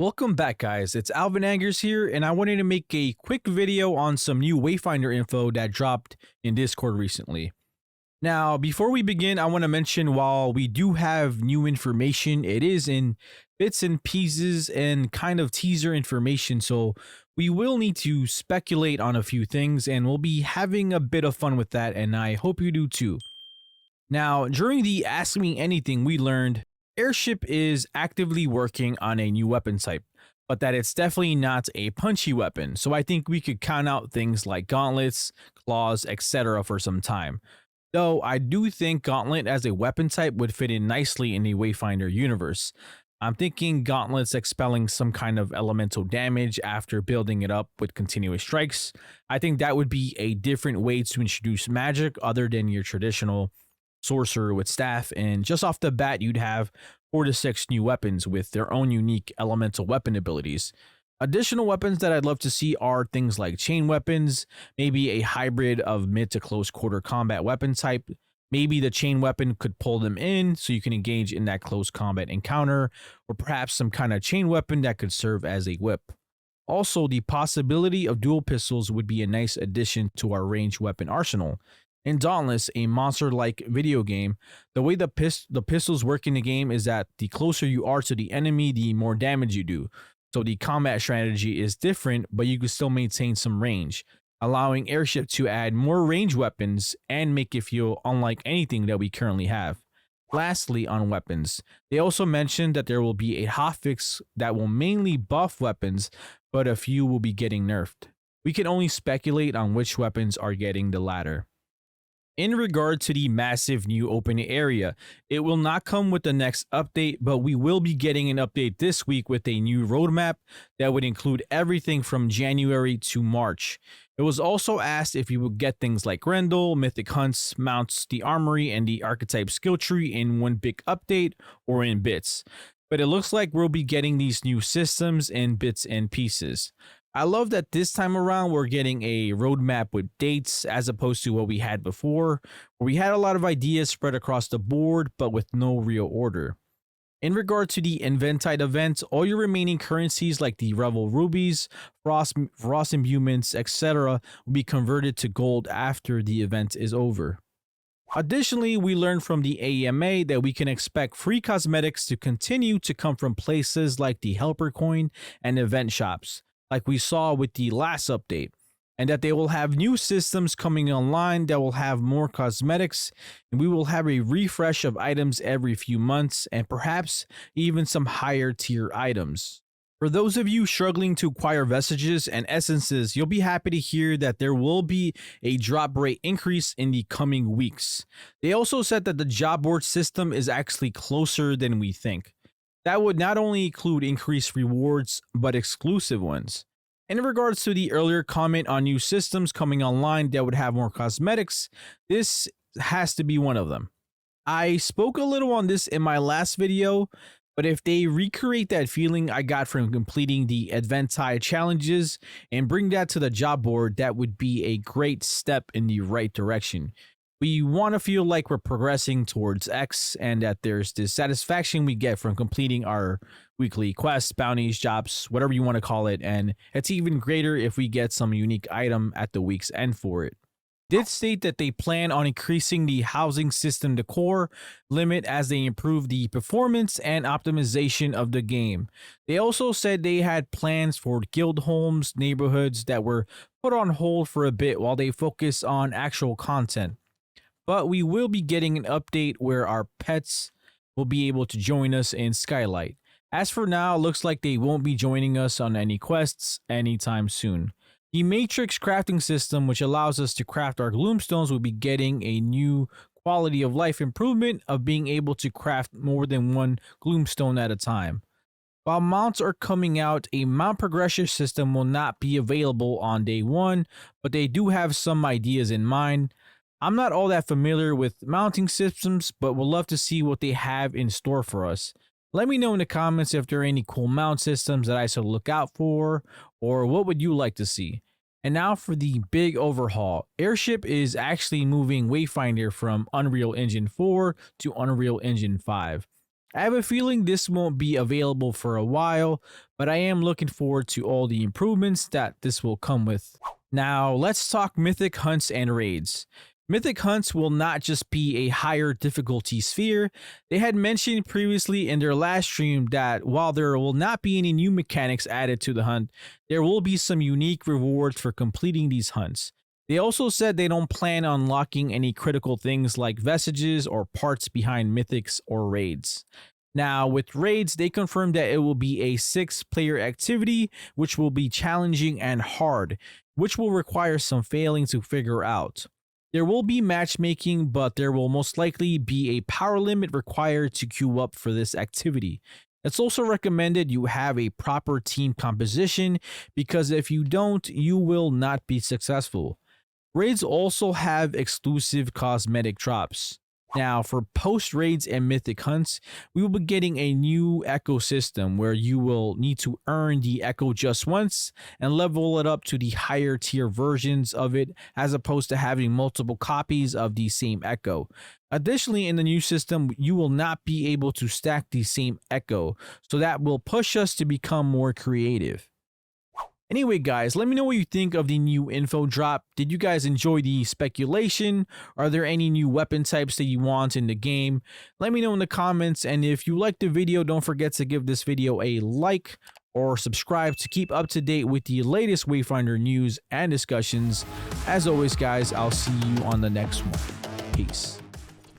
Welcome back, guys. It's Alvin Angers here, and I wanted to make a quick video on some new Wayfinder info that dropped in Discord recently. Now, before we begin, I want to mention while we do have new information, it is in bits and pieces and kind of teaser information, so we will need to speculate on a few things, and we'll be having a bit of fun with that, and I hope you do too. Now, during the Ask Me Anything, we learned Airship is actively working on a new weapon type, but that it's definitely not a punchy weapon, so I think we could count out things like gauntlets, claws, etc. for some time. Though I do think Gauntlet as a weapon type would fit in nicely in the Wayfinder universe. I'm thinking Gauntlets expelling some kind of elemental damage after building it up with continuous strikes. I think that would be a different way to introduce magic other than your traditional sorcerer with staff, and just off the bat you'd have 4 to 6 new weapons with their own unique elemental weapon abilities. Additional weapons that I'd love to see are things like chain weapons, maybe a hybrid of mid to close quarter combat weapon type. Maybe the chain weapon could pull them in so you can engage in that close combat encounter, or perhaps some kind of chain weapon that could serve as a whip. Also, the possibility of dual pistols would be a nice addition to our ranged weapon arsenal. In Dauntless, a monster-like video game, the way the pistols work in the game is that the closer you are to the enemy, the more damage you do. So the combat strategy is different, but you can still maintain some range, allowing Airship to add more range weapons and make it feel unlike anything that we currently have. Lastly, on weapons, they also mentioned that there will be a hotfix that will mainly buff weapons, but a few will be getting nerfed. We can only speculate on which weapons are getting the latter. In regard to the massive new open area, it will not come with the next update, but we will be getting an update this week with a new roadmap that would include everything from January to March. It was also asked if you would get things like Grendel, Mythic Hunts, Mounts, the Armory, and the Archetype skill tree in one big update or in bits. But it looks like we'll be getting these new systems in bits and pieces. I love that this time around we're getting a roadmap with dates as opposed to what we had before, where we had a lot of ideas spread across the board but with no real order. In regard to the Inventide event, all your remaining currencies like the Revel Rubies, Frost Imbuments, etc. will be converted to gold after the event is over. Additionally, we learned from the AMA that we can expect free cosmetics to continue to come from places like the Helper Coin and event shops, like we saw with the last update, and that they will have new systems coming online that will have more cosmetics, and we will have a refresh of items every few months, and perhaps even some higher tier items. For those of you struggling to acquire vestiges and essences, you'll be happy to hear that there will be a drop rate increase in the coming weeks. They also said that the job board system is actually closer than we think. That would not only include increased rewards, but exclusive ones. In regards to the earlier comment on new systems coming online that would have more cosmetics, this has to be one of them. I spoke a little on this in my last video, but if they recreate that feeling I got from completing the Adventide challenges and bring that to the job board, that would be a great step in the right direction. We want to feel like we're progressing towards X and that there's this satisfaction we get from completing our weekly quests, bounties, jobs, whatever you want to call it, and it's even greater if we get some unique item at the week's end for it. Did state that they plan on increasing the housing system decor limit as they improve the performance and optimization of the game. They also said they had plans for guild homes, neighborhoods that were put on hold for a bit while they focus on actual content. But we will be getting an update where our pets will be able to join us in Skylight. As for now, it looks like they won't be joining us on any quests anytime soon. The Matrix crafting system, which allows us to craft our gloomstones, will be getting a new quality of life improvement of being able to craft more than one gloomstone at a time. While mounts are coming out, a mount progression system will not be available on day one, but they do have some ideas in mind. I'm not all that familiar with mounting systems, but would love to see what they have in store for us. Let me know in the comments if there are any cool mount systems that I should look out for, or what would you like to see. And now for the big overhaul. Airship is actually moving Wayfinder from Unreal Engine 4 to Unreal Engine 5. I have a feeling this won't be available for a while, but I am looking forward to all the improvements that this will come with. Now, let's talk Mythic Hunts and Raids. Mythic Hunts will not just be a higher difficulty sphere. They had mentioned previously in their last stream that while there will not be any new mechanics added to the hunt, there will be some unique rewards for completing these hunts. They also said they don't plan on unlocking any critical things like vestiges or parts behind mythics or raids. Now, with raids, they confirmed that it will be a 6-player activity, which will be challenging and hard, which will require some failing to figure out. There will be matchmaking, but there will most likely be a power limit required to queue up for this activity. It's also recommended you have a proper team composition because if you don't, you will not be successful. Raids also have exclusive cosmetic drops. Now, for post raids and mythic hunts, we will be getting a new echo system where you will need to earn the echo just once and level it up to the higher tier versions of it, as opposed to having multiple copies of the same echo. Additionally, in the new system, you will not be able to stack the same echo, so that will push us to become more creative. Anyway, guys, let me know what you think of the new info drop. Did you guys enjoy the speculation? Are there any new weapon types that you want in the game? Let me know in the comments, and if you liked the video, don't forget to give this video a like or subscribe to keep up to date with the latest Wayfinder news and discussions. As always, guys, I'll see you on the next one. Peace.